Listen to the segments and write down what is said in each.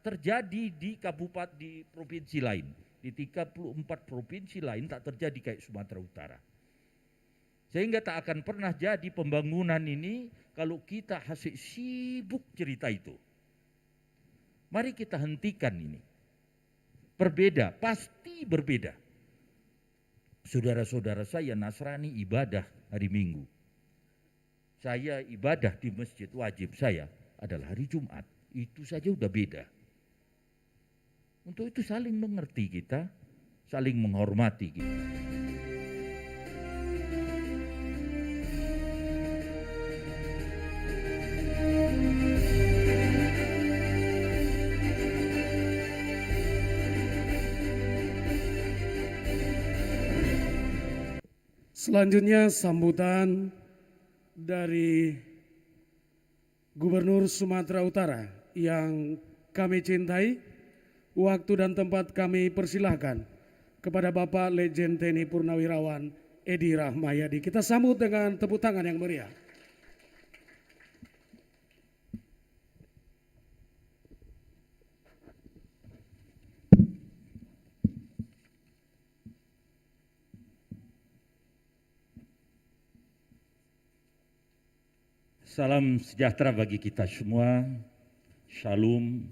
tak terjadi di kabupaten di provinsi lain. Di 34 provinsi lain tak terjadi kayak Sumatera Utara. Sehingga tak akan pernah jadi pembangunan ini kalau kita hasik sibuk cerita itu. Mari kita hentikan ini. Berbeda, pasti berbeda. Saudara-saudara saya Nasrani ibadah hari Minggu. Saya ibadah di masjid, wajib saya adalah hari Jumat. Itu saja udah beda. Untuk itu saling mengerti kita, saling menghormati kita. Selanjutnya sambutan dari Gubernur Sumatera Utara yang kami cintai, waktu dan tempat kami persilahkan kepada Bapak Legend TNI Purnawirawan Edi Rahmayadi. Kita sambut dengan tepuk tangan yang meriah. Salam sejahtera bagi kita semua. Shalom.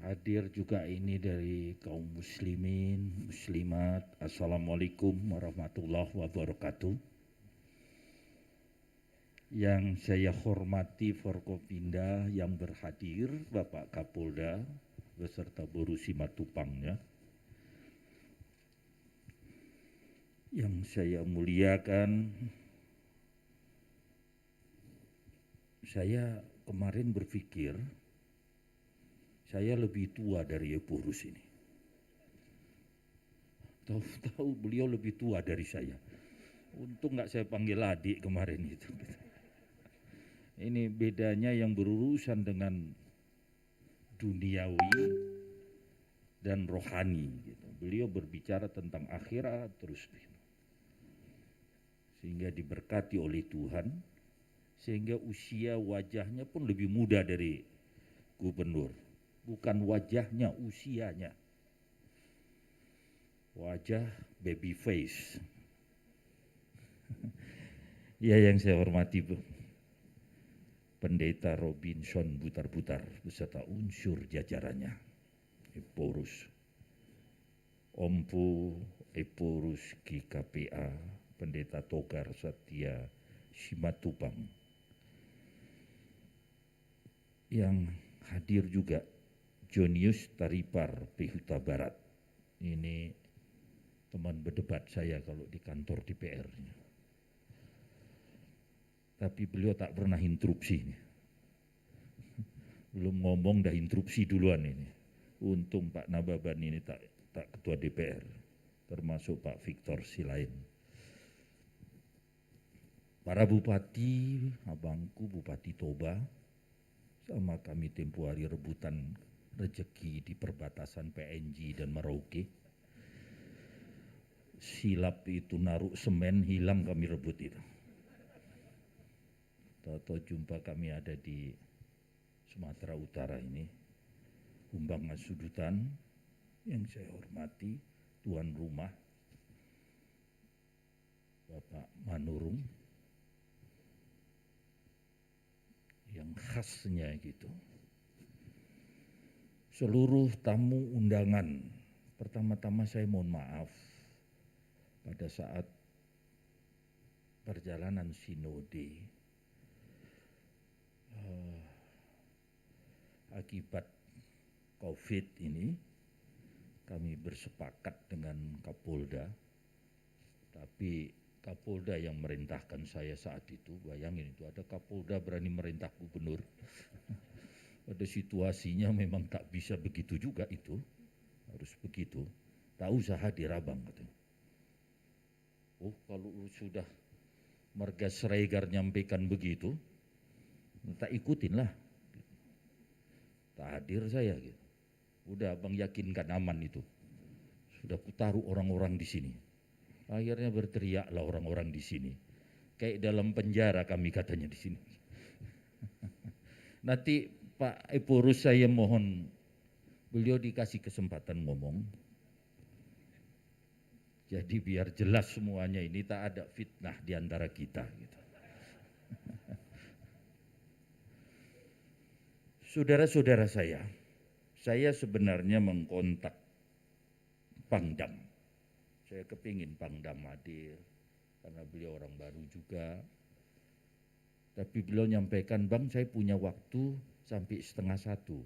Hadir juga ini dari kaum muslimin, muslimat. Assalamualaikum warahmatullahi wabarakatuh. Yang saya hormati Forkopimda yang berhadir, Bapak Kapolda beserta Boru Simatupangnya. Yang saya muliakan, saya kemarin berpikir saya lebih tua dari Epurus ini. Tahu-tahu beliau lebih tua dari saya. Untung nggak saya panggil adik kemarin itu. Ini bedanya yang berurusan dengan duniawi dan rohani. Gitu. Beliau berbicara tentang akhirat terus. Sehingga diberkati oleh Tuhan. Sehingga usia wajahnya pun lebih muda dari gubernur. Bukan wajahnya, usianya. Wajah baby face. Ya, yang saya hormati Pendeta Robinson Butar-Butar beserta unsur jajarannya. Epurus, Ompu, Epurus GKPA, Pendeta Togar Satya Simatupang. Yang hadir juga Jonius Taripar Pehuta Barat. Ini teman berdebat saya kalau di kantor DPR-nya. Tapi beliau tak pernah interupsi. Belum ngomong dah interupsi duluan ini. Untung Pak Nababan ini tak ketua DPR. Termasuk Pak Victor Silain. Para bupati, abangku Bupati Toba, sama kami tempo hari rebutan rezeki di perbatasan PNG dan Merauke. Silap itu naruh semen, hilang kami rebut itu. Tahu-tahu jumpa kami ada di Sumatera Utara ini. Humbangan Sudutan yang saya hormati, tuan rumah Bapak Manurung. Yang khasnya gitu. Seluruh tamu undangan, pertama-tama saya mohon maaf pada saat perjalanan sinode akibat COVID ini kami bersepakat dengan Kapolda, tapi Kapolda yang merintahkan saya saat itu, bayangin itu ada Kapolda berani merintah gubernur. Pada situasinya memang tak bisa begitu juga itu, harus begitu. Tak usah hadir abang katanya. Oh kalau sudah Marga Sregar nyampaikan begitu, tak ikutin lah. Tak hadir saya gitu. Udah abang yakinkan aman itu. Sudah kutaruh orang-orang di sini. Akhirnya berteriaklah orang-orang di sini. Kayak dalam penjara kami katanya di sini. Nanti Pak Epurus, saya mohon beliau dikasih kesempatan ngomong. Jadi biar jelas semuanya, ini tak ada fitnah di antara kita. Gitu. Saudara-saudara saya sebenarnya mengkontak Pangdam. Saya kepingin Pangdam hadir, karena beliau orang baru juga. Tapi beliau nyampaikan, Bang, saya punya waktu sampai 12:30.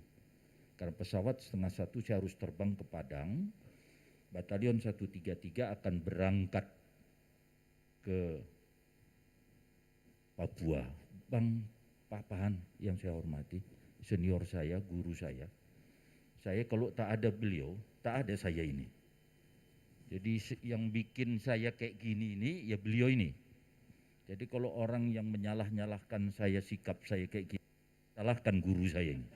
Karena pesawat 12:30 saya harus terbang ke Padang. Batalion 133 akan berangkat ke Papua. Bang Papahan yang saya hormati, senior saya, guru saya kalau tak ada beliau, tak ada saya ini. Jadi yang bikin saya kayak gini ini, ya beliau ini. Jadi kalau orang yang menyalah-nyalahkan saya, sikap saya kayak gini, salahkan guru saya ini.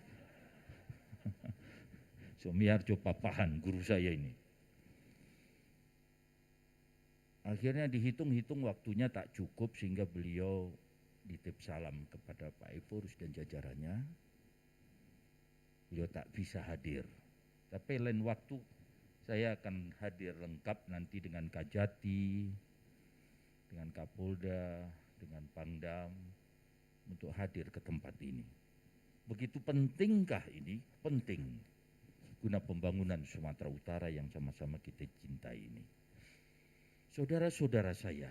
Sumiharjo Papahan, guru saya ini. Akhirnya dihitung-hitung waktunya tak cukup, sehingga beliau ditip salam kepada Pak Epurus dan jajarannya. Beliau tak bisa hadir. Tapi lain waktu saya akan hadir lengkap nanti dengan Kajati, dengan Kapolda, dengan Pangdam, untuk hadir ke tempat ini. Begitu pentingkah ini? Penting. Guna pembangunan Sumatera Utara yang sama-sama kita cintai ini. Saudara-saudara saya,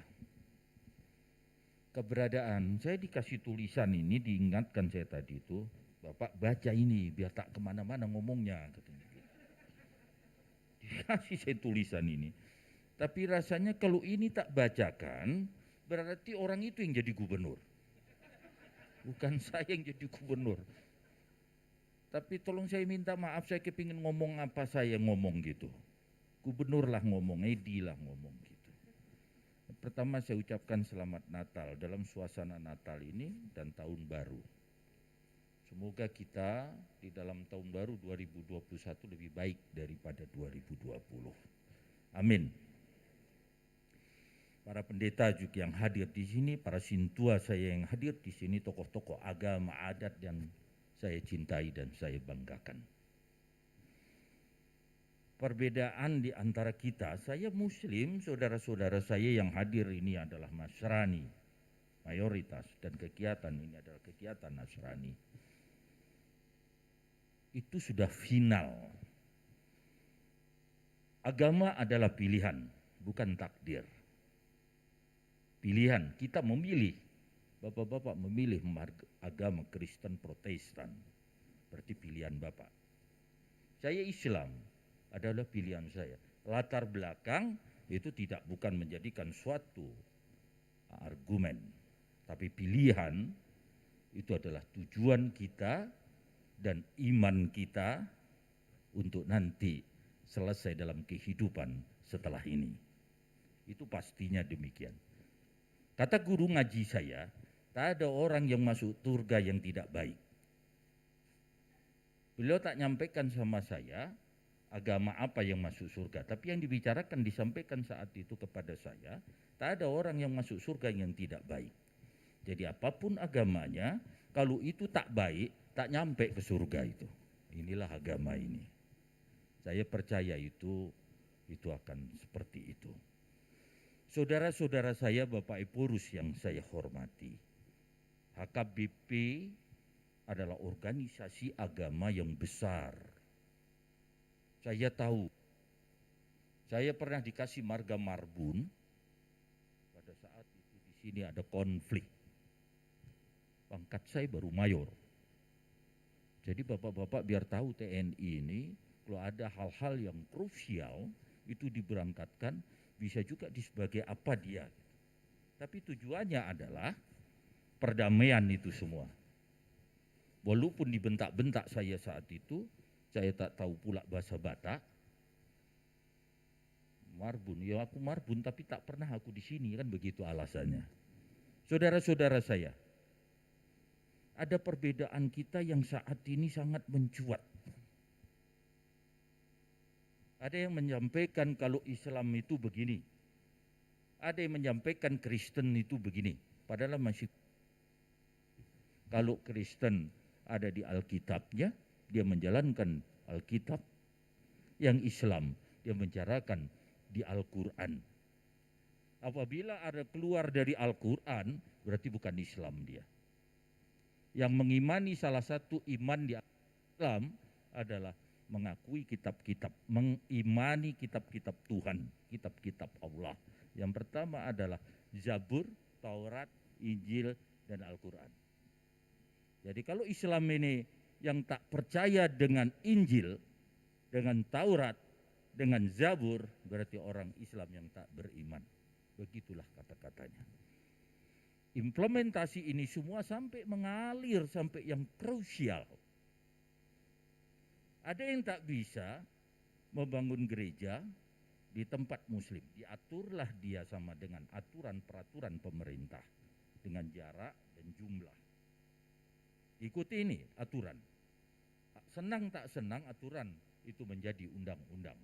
keberadaan, saya dikasih tulisan ini, diingatkan saya tadi itu, Bapak baca ini biar tak kemana-mana ngomongnya. Dikasih saya tulisan ini. Tapi rasanya kalau ini tak bacakan, berarti orang itu yang jadi gubernur. Bukan saya yang jadi gubernur. Tapi tolong saya minta maaf, saya kepingin ngomong apa saya ngomong gitu. Gubernur lah ngomong, Edi lah ngomong gitu. Pertama saya ucapkan selamat Natal dalam suasana Natal ini dan tahun baru. Semoga kita di dalam tahun baru 2021 lebih baik daripada 2020. Amin. Para pendeta juga yang hadir di sini, para sintua saya yang hadir di sini, tokoh-tokoh agama, adat yang saya cintai dan saya banggakan. Perbedaan di antara kita, saya Muslim, saudara-saudara saya yang hadir ini adalah Nasrani, mayoritas, dan kegiatan ini adalah kegiatan Nasrani. Itu sudah final. Agama adalah pilihan, bukan takdir. Pilihan, kita memilih. Bapak-bapak memilih agama Kristen Protestan, berarti pilihan Bapak. Saya Islam, adalah pilihan saya. Latar belakang itu bukan menjadikan suatu argumen, tapi pilihan itu adalah tujuan kita dan iman kita untuk nanti selesai dalam kehidupan setelah ini. Itu pastinya demikian. Kata guru ngaji saya, tak ada orang yang masuk surga yang tidak baik. Beliau tak nyampaikan sama saya agama apa yang masuk surga, tapi yang dibicarakan disampaikan saat itu kepada saya, tak ada orang yang masuk surga yang tidak baik. Jadi apapun agamanya, kalau itu tak baik, tak nyampe ke surga itu. Inilah agama ini. Saya percaya itu akan seperti itu. Saudara-saudara saya, Bapak Epurus yang saya hormati, HKBP adalah organisasi agama yang besar. Saya tahu, saya pernah dikasih marga Marbun pada saat itu di sini ada konflik. Pangkat saya baru mayor. Jadi bapak-bapak biar tahu TNI ini kalau ada hal-hal yang krusial itu diberangkatkan, bisa juga sebagai apa dia. Tapi tujuannya adalah perdamaian itu semua. Walaupun dibentak-bentak saya saat itu, saya tak tahu pula bahasa Batak. Marbun, ya aku Marbun tapi tak pernah aku di sini, kan begitu alasannya. Saudara-saudara saya, ada perbedaan kita yang saat ini sangat mencuat. Ada yang menyampaikan kalau Islam itu begini. Ada yang menyampaikan Kristen itu begini. Padahal masih, kalau Kristen ada di Alkitabnya, dia menjalankan Alkitab. Yang Islam, dia menjalankan di Al-Quran. Apabila ada keluar dari Al-Quran, berarti bukan Islam dia. Yang mengimani salah satu iman di Islam adalah mengakui kitab-kitab, mengimani kitab-kitab Tuhan, kitab-kitab Allah. Yang pertama adalah Zabur, Taurat, Injil, dan Al-Quran. Jadi kalau Islam ini yang tak percaya dengan Injil, dengan Taurat, dengan Zabur, berarti orang Islam yang tak beriman. Begitulah kata-katanya. Implementasi ini semua sampai mengalir sampai yang krusial. Ada yang tak bisa membangun gereja di tempat muslim, diaturlah dia sama dengan aturan peraturan pemerintah dengan jarak dan jumlah. Ikuti ini aturan. Senang tak senang aturan itu menjadi undang-undang,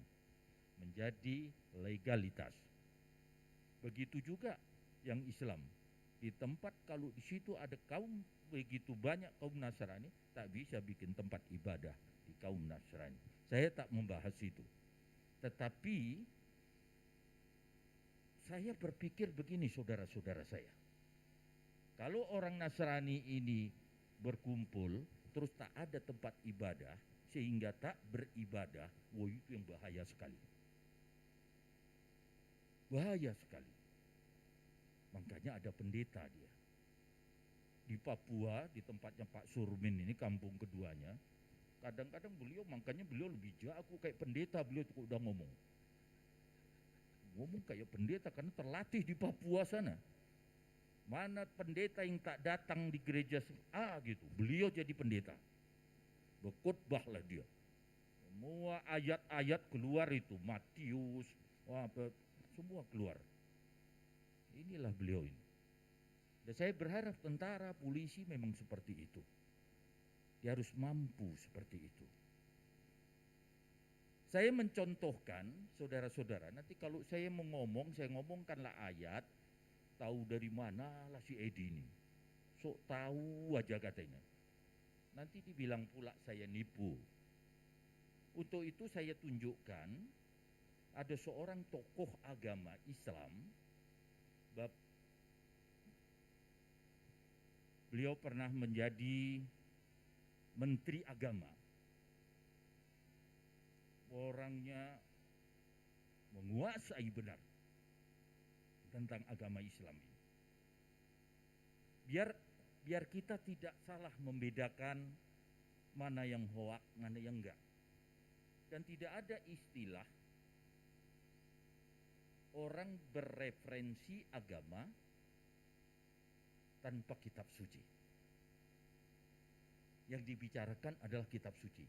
menjadi legalitas. Begitu juga yang Islam. Di tempat kalau di situ ada kaum begitu banyak kaum Nasrani, tak bisa bikin tempat ibadah di kaum Nasrani. Saya tak membahas itu. Tetapi saya berpikir begini saudara-saudara saya. Kalau orang Nasrani ini berkumpul terus tak ada tempat ibadah sehingga tak beribadah, wah itu yang bahaya sekali. Bahaya sekali. Makanya ada pendeta dia. Di Papua, di tempatnya Pak Surmin ini, kampung keduanya, kadang-kadang makanya beliau lebih jago kayak pendeta, beliau tuh udah ngomong. Ngomong kayak pendeta karena terlatih di Papua sana. Mana pendeta yang tak datang di gereja gitu, beliau jadi pendeta. Berkhotbahlah dia. Semua ayat-ayat keluar itu, Matius, semua keluar. Inilah beliau ini. Dan saya berharap tentara, polisi memang seperti itu. Dia harus mampu seperti itu. Saya mencontohkan, saudara-saudara, nanti kalau saya mau ngomong, saya ngomongkanlah ayat, tahu dari mana lah si Edi ini. Sok tahu aja katanya. Nanti dibilang pula saya nipu. Untuk itu saya tunjukkan, ada seorang tokoh agama Islam, beliau pernah menjadi menteri agama. Orangnya menguasai benar tentang agama Islam ini. Biar kita tidak salah membedakan mana yang hoak, mana yang enggak. Dan tidak ada istilah orang bereferensi agama tanpa kitab suci. Yang dibicarakan adalah kitab suci.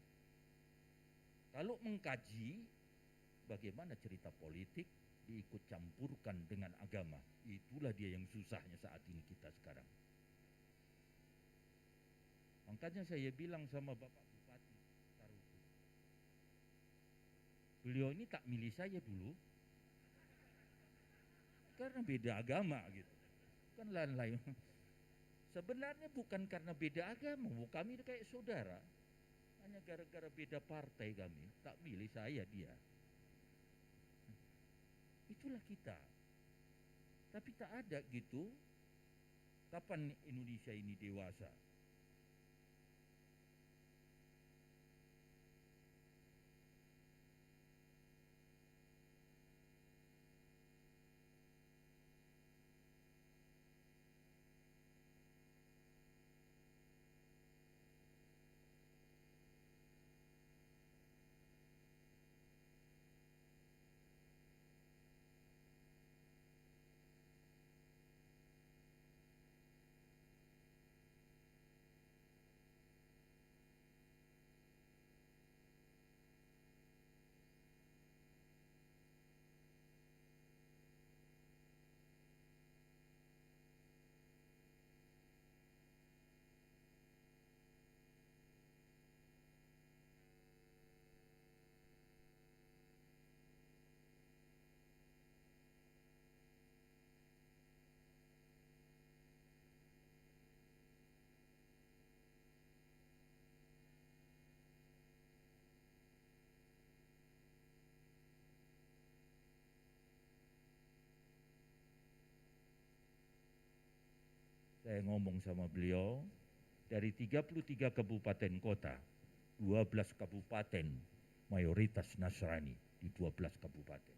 Kalau mengkaji bagaimana cerita politik diikut campurkan dengan agama, itulah dia yang susahnya saat ini kita sekarang. Makanya saya bilang sama Bapak Bupati Taruku, beliau ini tak milih saya dulu karena beda agama gitu. Kan lain-lain. Sebenarnya bukan karena beda agama, kami kayak saudara. Hanya gara-gara beda partai kami, tak milih saya dia. Itulah kita. Tapi tak ada gitu. Kapan Indonesia ini dewasa? Saya ngomong sama beliau, dari 33 kabupaten kota, 12 kabupaten mayoritas Nasrani di 12 kabupaten.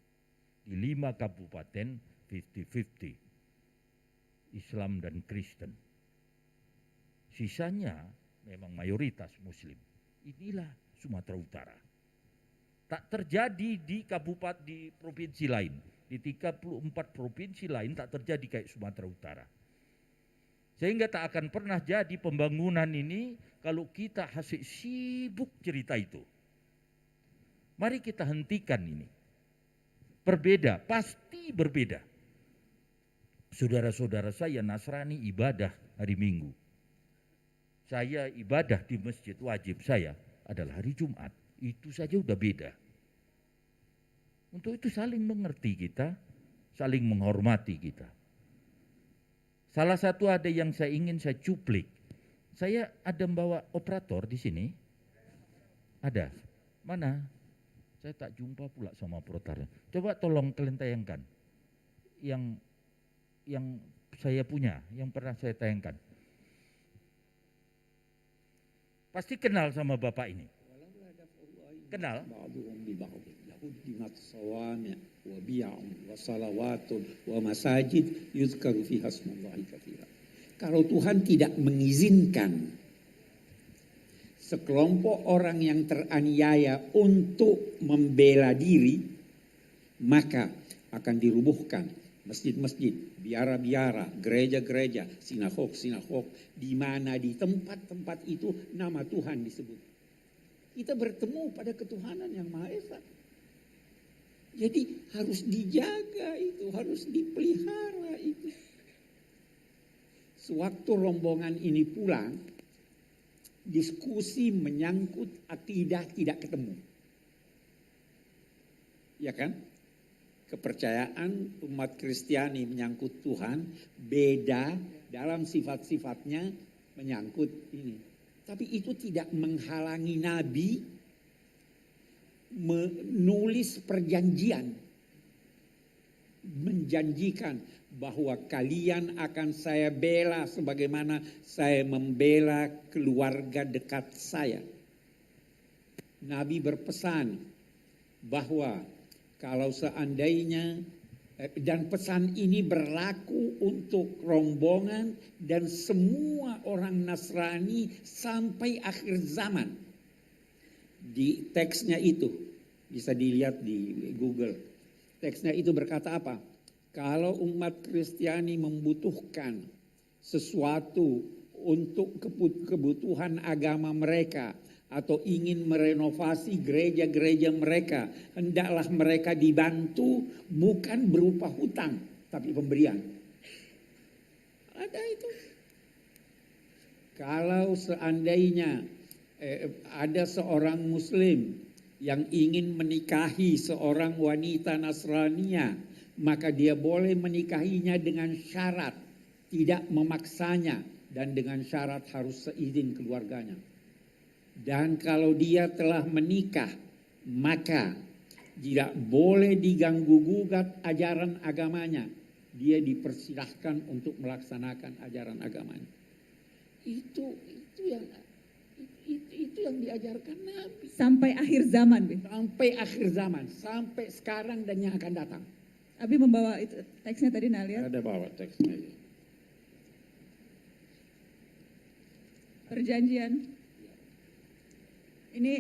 Di 5 kabupaten 50-50, Islam dan Kristen. Sisanya memang mayoritas Muslim. Inilah Sumatera Utara. Tak terjadi di kabupaten di provinsi lain. Di 34 provinsi lain tak terjadi kayak Sumatera Utara. Sehingga tak akan pernah jadi pembangunan ini kalau kita asik sibuk cerita itu. Mari kita hentikan ini. Berbeda, pasti berbeda. Saudara-saudara saya Nasrani ibadah hari Minggu. Saya ibadah di masjid, wajib saya adalah hari Jumat. Itu saja udah beda. Untuk itu saling mengerti kita, saling menghormati kita. Salah satu ada yang saya ingin saya cuplik. Saya ada membawa operator di sini. Ada. Mana? Saya tak jumpa pula sama operatornya. Coba tolong kalian tayangkan. Yang saya punya, yang pernah saya tayangkan. Pasti kenal sama Bapak ini. Kenal? هدمت صوامع وبيع وصلوات ومساجid yuzkaru fiha ismullahi katsira. Kalau Tuhan tidak mengizinkan sekelompok orang yang teraniaya untuk membela diri, maka akan dirubuhkan masjid-masjid, biara-biara, gereja-gereja, sinagog-sinagog, di mana di tempat-tempat itu nama Tuhan disebut. Kita bertemu pada ketuhanan yang Maha Esa. Jadi harus dijaga itu, harus dipelihara itu. Sewaktu rombongan ini pulang, diskusi menyangkut akidah tidak ketemu. Ya kan? Kepercayaan umat Kristiani menyangkut Tuhan beda dalam sifat-sifatnya menyangkut ini. Tapi itu tidak menghalangi Nabi menulis perjanjian, menjanjikan bahwa kalian akan saya bela sebagaimana saya membela keluarga dekat saya. Nabi berpesan bahwa kalau seandainya, dan pesan ini berlaku untuk rombongan dan semua orang Nasrani sampai akhir zaman. Di teksnya itu, bisa dilihat di Google. Teksnya itu berkata apa? Kalau umat Kristiani membutuhkan sesuatu untuk kebutuhan agama mereka atau ingin merenovasi gereja-gereja mereka, hendaklah mereka dibantu bukan berupa hutang, tapi pemberian. Ada itu. Kalau seandainya ada seorang Muslim yang ingin menikahi seorang wanita Nasrania, maka dia boleh menikahinya dengan syarat tidak memaksanya dan dengan syarat harus seizin keluarganya. Dan kalau dia telah menikah, maka tidak boleh diganggu gugat ajaran agamanya. Dia dipersilahkan untuk melaksanakan ajaran agamanya. Itu yang diajarkan Nabi. Sampai akhir zaman, Bi. Sampai akhir zaman, sampai sekarang dan yang akan datang. Abi membawa itu teksnya tadi Nalia. Ada bawa teksnya. Perjanjian. Ini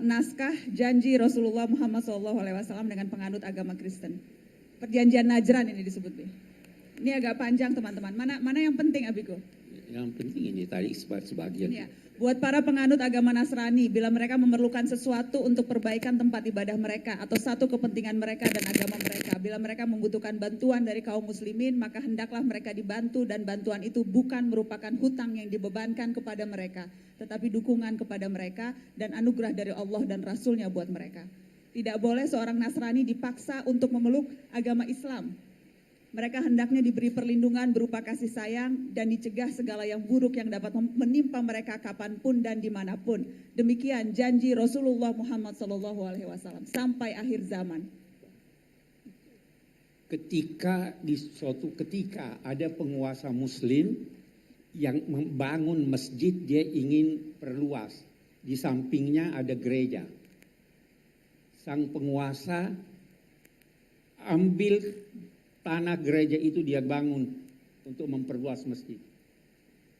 naskah janji Rasulullah Muhammad SAW dengan penganut agama Kristen. Perjanjian Najran ini disebut, Bi. Ini agak panjang teman-teman. Mana yang penting, Abiko? Yang penting ini tadi sebagian. Ya. Buat para penganut agama Nasrani, bila mereka memerlukan sesuatu untuk perbaikan tempat ibadah mereka atau satu kepentingan mereka dan agama mereka, bila mereka membutuhkan bantuan dari kaum muslimin, maka hendaklah mereka dibantu dan bantuan itu bukan merupakan hutang yang dibebankan kepada mereka, tetapi dukungan kepada mereka dan anugerah dari Allah dan Rasulnya buat mereka. Tidak boleh seorang Nasrani dipaksa untuk memeluk agama Islam. Mereka hendaknya diberi perlindungan berupa kasih sayang dan dicegah segala yang buruk yang dapat menimpa mereka kapanpun dan dimanapun. Demikian janji Rasulullah Muhammad SAW sampai akhir zaman. Di suatu ketika ada penguasa Muslim yang membangun masjid dia ingin perluas. Di sampingnya ada gereja. Sang penguasa ambil tanah gereja itu dia bangun untuk memperluas masjid.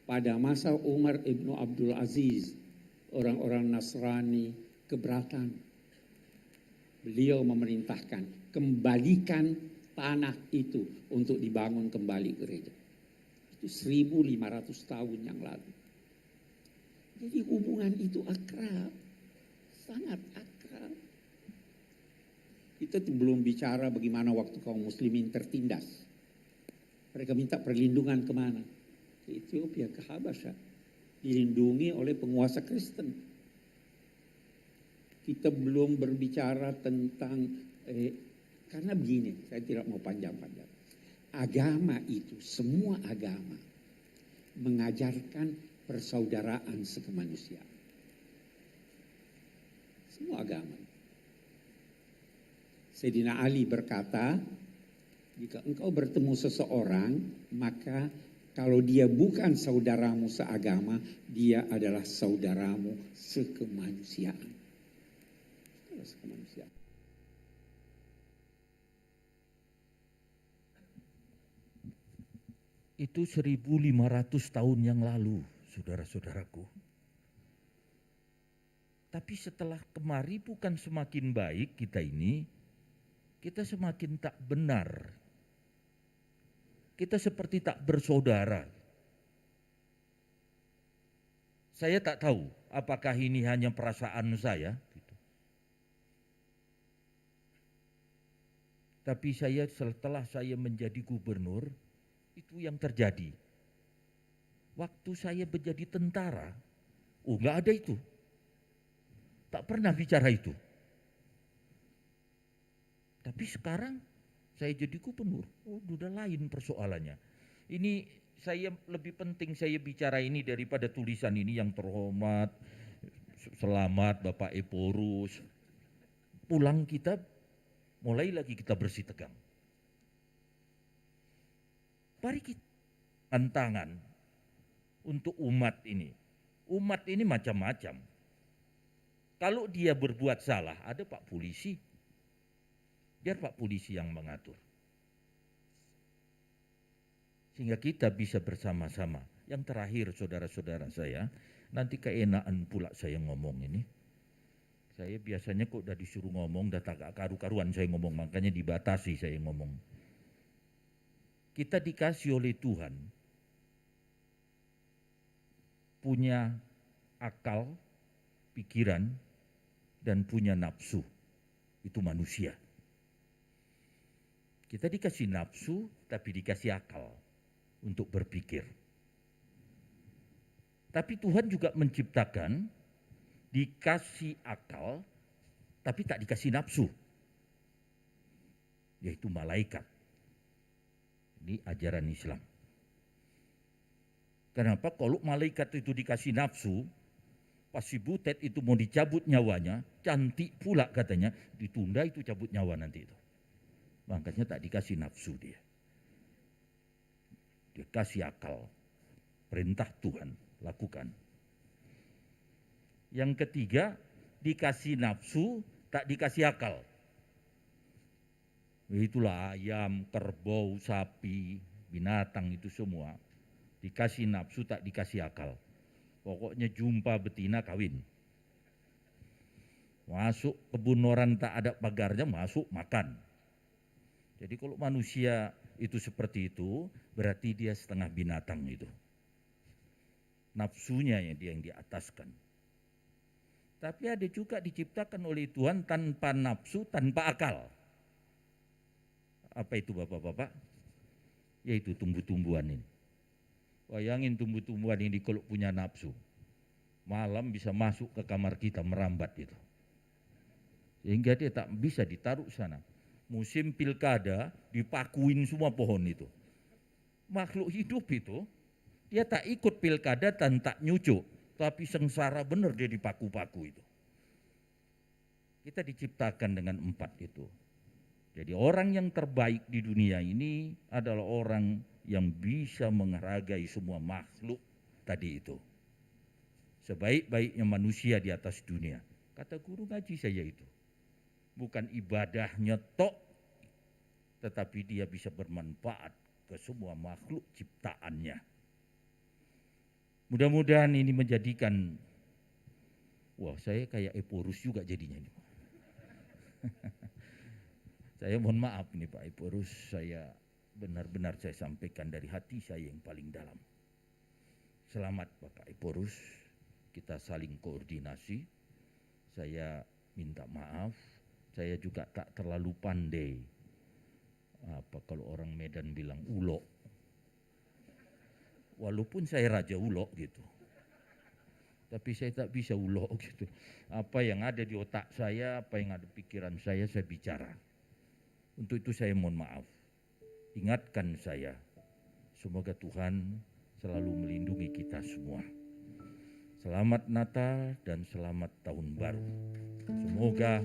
Pada masa Umar ibnu Abdul Aziz, orang-orang Nasrani keberatan. Beliau memerintahkan, kembalikan tanah itu untuk dibangun kembali gereja. Itu 1500 tahun yang lalu. Jadi hubungan itu akrab, sangat akrab. Kita tuh belum bicara bagaimana waktu kaum muslimin tertindas. Mereka minta perlindungan kemana? Ke Ethiopia, ke Habasyah. Dilindungi oleh penguasa Kristen. Kita belum berbicara tentang, karena begini, saya tidak mau panjang-panjang. Agama itu, semua agama mengajarkan persaudaraan sekemanusiaan. Semua agama. Sayyidina Ali berkata, jika engkau bertemu seseorang, maka kalau dia bukan saudaramu seagama, dia adalah saudaramu sekemanusiaan. Sekemanusiaan. Itu 1500 tahun yang lalu, saudara-saudaraku. Tapi setelah kemari bukan semakin baik kita ini, kita semakin tak benar. Kita seperti tak bersaudara. Saya tak tahu apakah ini hanya perasaan saya. Gitu. Tapi setelah saya menjadi gubernur, itu yang terjadi. Waktu saya menjadi tentara, enggak ada itu. Tak pernah bicara itu. Tapi sekarang saya jadi gubernur, udah lain persoalannya. Ini saya lebih penting saya bicara ini daripada tulisan ini yang terhormat, selamat Bapak Eporus. Pulang kita, mulai lagi kita bersih tegang. Mari kita tantangan untuk umat ini. Umat ini macam-macam. Kalau dia berbuat salah, ada Pak Polisi. Biar Pak Polisi yang mengatur. Sehingga kita bisa bersama-sama. Yang terakhir saudara-saudara saya, nanti keenaan pula saya ngomong ini. Saya biasanya kok udah disuruh ngomong, udah tak karu-karuan saya ngomong, makanya dibatasi saya ngomong. Kita dikasih oleh Tuhan punya akal, pikiran, dan punya nafsu. Itu manusia. Kita dikasih nafsu, tapi dikasih akal untuk berpikir. Tapi Tuhan juga menciptakan, dikasih akal, tapi tak dikasih nafsu. Yaitu malaikat. Ini ajaran Islam. Kenapa? Kalau malaikat itu dikasih nafsu, pas si butet itu mau dicabut nyawanya, cantik pula katanya, ditunda itu cabut nyawa nanti itu. Makanya tak dikasih nafsu dia. Dikasih akal. Perintah Tuhan, lakukan. Yang ketiga, dikasih nafsu, tak dikasih akal. Itulah ayam, kerbau, sapi, binatang itu semua. Dikasih nafsu, tak dikasih akal. Pokoknya jumpa betina kawin. Masuk kebun orang tak ada pagarnya, masuk makan. Jadi kalau manusia itu seperti itu, berarti dia setengah binatang itu. Nafsunya yang diataskan. Tapi ada juga diciptakan oleh Tuhan tanpa nafsu, tanpa akal. Apa itu bapak-bapak? Yaitu tumbuh-tumbuhan ini. Bayangin tumbuh-tumbuhan ini kalau punya nafsu. Malam bisa masuk ke kamar kita merambat itu. Sehingga dia tak bisa ditaruh sana. Musim pilkada dipakuin semua pohon itu. Makhluk hidup itu, dia tak ikut pilkada dan tak nyucuk. Tapi sengsara benar dia dipaku-paku itu. Kita diciptakan dengan 4 itu. Jadi orang yang terbaik di dunia ini adalah orang yang bisa menghargai semua makhluk tadi itu. Sebaik-baiknya manusia di atas dunia. Kata guru ngaji saya itu. Bukan ibadahnya tok, tetapi dia bisa bermanfaat ke semua makhluk ciptaannya. Mudah-mudahan ini menjadikan, wah saya kayak Eporus juga jadinya ini. Saya mohon maaf nih Pak Eporus, saya benar-benar saya sampaikan dari hati saya yang paling dalam. Selamat Bapak Eporus, kita saling koordinasi. Saya minta maaf, saya juga tak terlalu pandai. Apa kalau orang Medan bilang ulo. Walaupun saya raja ulo gitu. Tapi saya tak bisa ulo gitu. Apa yang ada di otak saya, apa yang ada di pikiran saya bicara. Untuk itu saya mohon maaf. Ingatkan saya, semoga Tuhan selalu melindungi kita semua. Selamat Natal dan selamat Tahun Baru. Semoga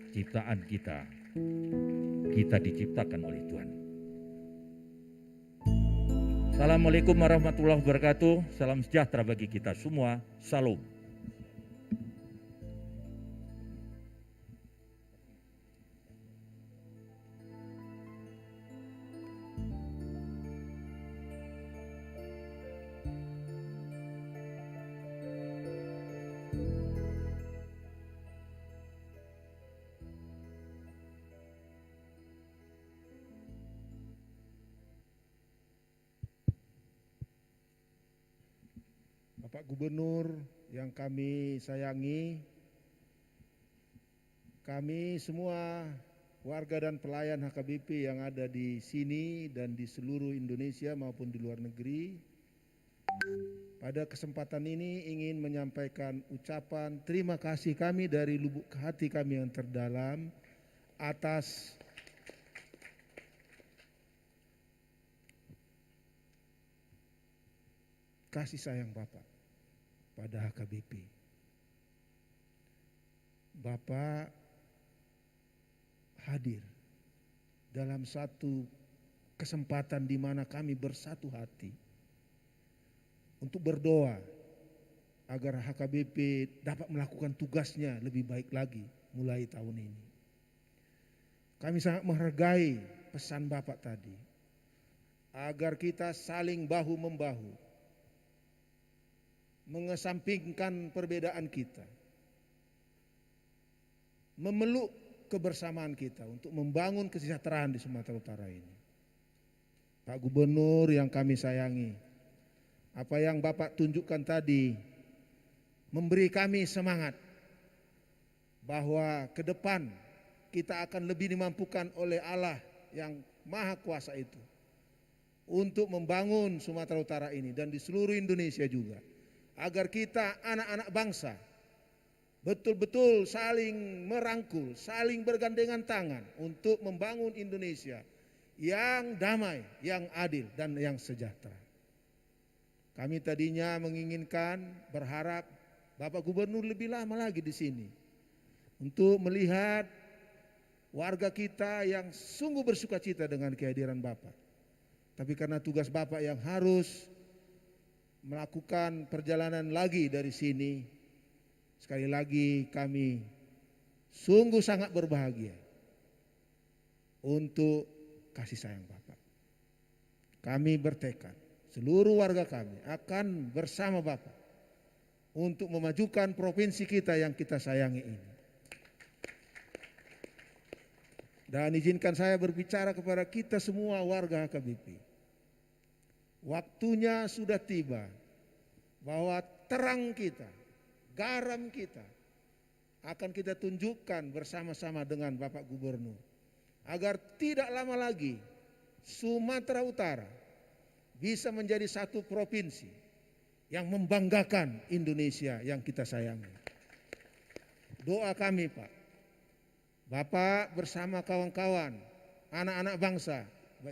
ciptaan kita diciptakan oleh Tuhan. Assalamualaikum warahmatullahi wabarakatuh. Salam sejahtera bagi kita semua. Salam. Bapak Gubernur yang kami sayangi, kami semua warga dan pelayan HKBP yang ada di sini dan di seluruh Indonesia maupun di luar negeri, pada kesempatan ini ingin menyampaikan ucapan terima kasih kami dari lubuk hati kami yang terdalam atas kasih sayang Bapak pada HKBP. Bapak hadir dalam satu kesempatan di mana kami bersatu hati untuk berdoa agar HKBP dapat melakukan tugasnya lebih baik lagi mulai tahun ini. Kami sangat menghargai pesan Bapak tadi agar kita saling bahu-membahu, mengesampingkan perbedaan kita, memeluk kebersamaan kita untuk membangun kesejahteraan di Sumatera Utara ini. Pak Gubernur yang kami sayangi, apa yang Bapak tunjukkan tadi memberi kami semangat bahwa ke depan kita akan lebih dimampukan oleh Allah yang Maha Kuasa itu untuk membangun Sumatera Utara ini dan di seluruh Indonesia juga, agar kita anak-anak bangsa betul-betul saling merangkul, saling bergandengan tangan untuk membangun Indonesia yang damai, yang adil, dan yang sejahtera. Kami tadinya menginginkan, berharap Bapak Gubernur lebih lama lagi di sini untuk melihat warga kita yang sungguh bersukacita dengan kehadiran Bapak. Tapi karena tugas Bapak yang harus melakukan perjalanan lagi dari sini, sekali lagi kami sungguh sangat berbahagia untuk kasih sayang Bapak. Kami bertekad, seluruh warga kami akan bersama Bapak untuk memajukan provinsi kita yang kita sayangi ini. Dan izinkan saya berbicara kepada kita semua warga HKBP. Waktunya sudah tiba bahwa terang kita, garam kita akan kita tunjukkan bersama-sama dengan Bapak Gubernur, agar tidak lama lagi Sumatera Utara bisa menjadi satu provinsi yang membanggakan Indonesia yang kita sayangi. Doa kami Pak, Bapak bersama kawan-kawan, anak-anak bangsa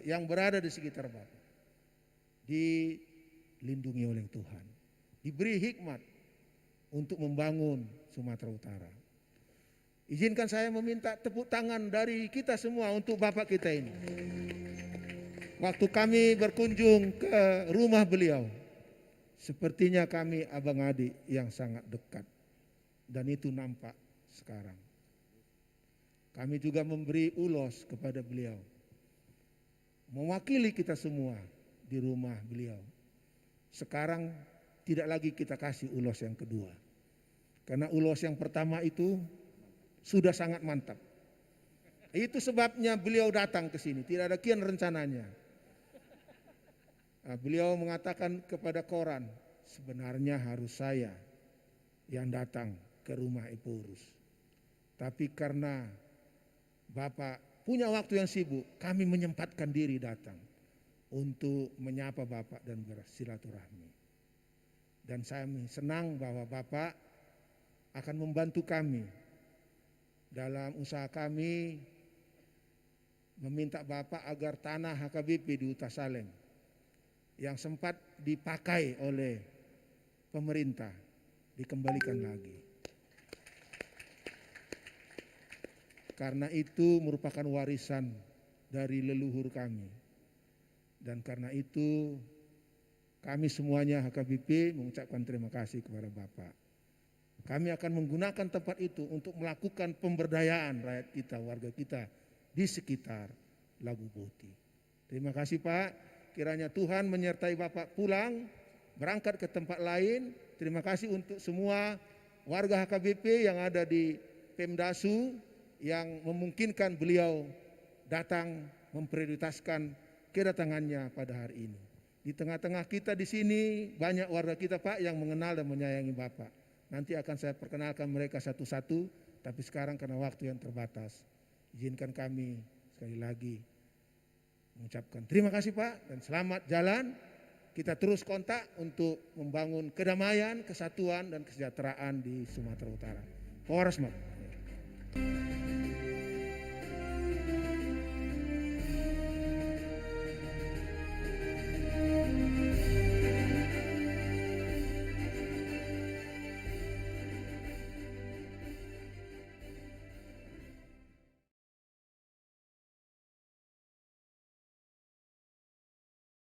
yang berada di sekitar Bapak dilindungi oleh Tuhan, diberi hikmat untuk membangun Sumatera Utara. Izinkan saya meminta tepuk tangan dari kita semua untuk Bapak kita ini. waktu kami berkunjung ke rumah beliau, sepertinya kami abang adik yang sangat dekat. Dan itu nampak sekarang. Kami juga memberi ulos kepada beliau, mewakili kita semua di rumah beliau. Sekarang tidak lagi kita kasih ulos yang kedua, karena ulos yang pertama itu sudah sangat mantap. Itu sebabnya beliau datang ke sini, tidak ada kian rencananya. Nah, beliau mengatakan kepada koran, sebenarnya harus saya yang datang ke rumah Eporus. Tapi karena Bapak punya waktu yang sibuk, kami menyempatkan diri datang untuk menyapa Bapak dan bersilaturahmi. Dan saya senang bahwa Bapak akan membantu kami dalam usaha kami meminta Bapak agar tanah HKBP di Huta Saleng yang sempat dipakai oleh pemerintah dikembalikan lagi. Karena itu merupakan warisan dari leluhur kami. Dan karena itu kami semuanya HKBP mengucapkan terima kasih kepada Bapak. Kami akan menggunakan tempat itu untuk melakukan pemberdayaan rakyat kita, warga kita di sekitar Lagu Boti. Terima kasih Pak, kiranya Tuhan menyertai Bapak pulang, berangkat ke tempat lain. Terima kasih untuk semua warga HKBP yang ada di Pemdasu yang memungkinkan beliau datang memprioritaskan kedatangannya pada hari ini. Di tengah-tengah kita di sini banyak warga kita Pak yang mengenal dan menyayangi Bapak. Nanti akan saya perkenalkan mereka satu-satu, tapi sekarang karena waktu yang terbatas, izinkan kami sekali lagi mengucapkan terima kasih Pak dan selamat jalan. Kita terus kontak untuk membangun kedamaian, kesatuan dan kesejahteraan di Sumatera Utara. Horas, Mak.